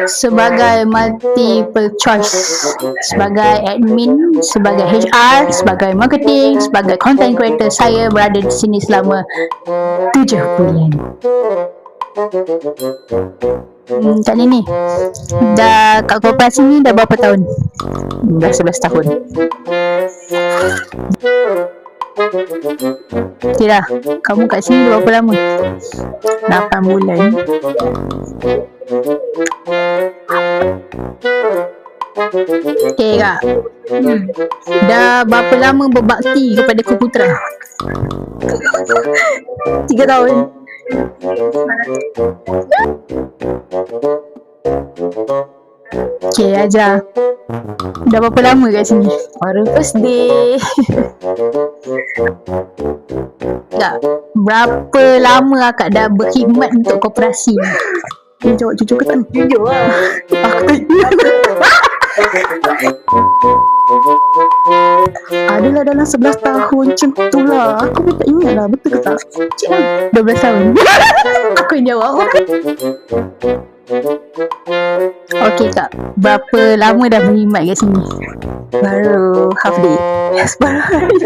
Sebagai multiple choice, sebagai admin, sebagai HR, sebagai marketing, sebagai content creator, saya berada di sini selama 7 bulan. Kak Nini, dah kat koperasi ni dah berapa tahun? Dah 11 tahun. Tidak, kamu kat sini dah berapa lama? 8 bulan. Okay Kak, dah berapa lama berbakti kepada Kuputra? 3 tahun. Okay, ajar. Dah berapa lama kat sini? Baru first day. Tak, berapa lama akak dah berkhidmat untuk koperasi? Dia jawab jujur ke tak? Jujur lah. Aku tak ingat. Adalah dalam 11 tahun macam tu lah. Aku pun tak ingat lah. Betul ke tak? 12 tahun. Aku yang jawab. Okay Kak, berapa lama dah berkhidmat kat sini? Baru half day. Yes, baru hari.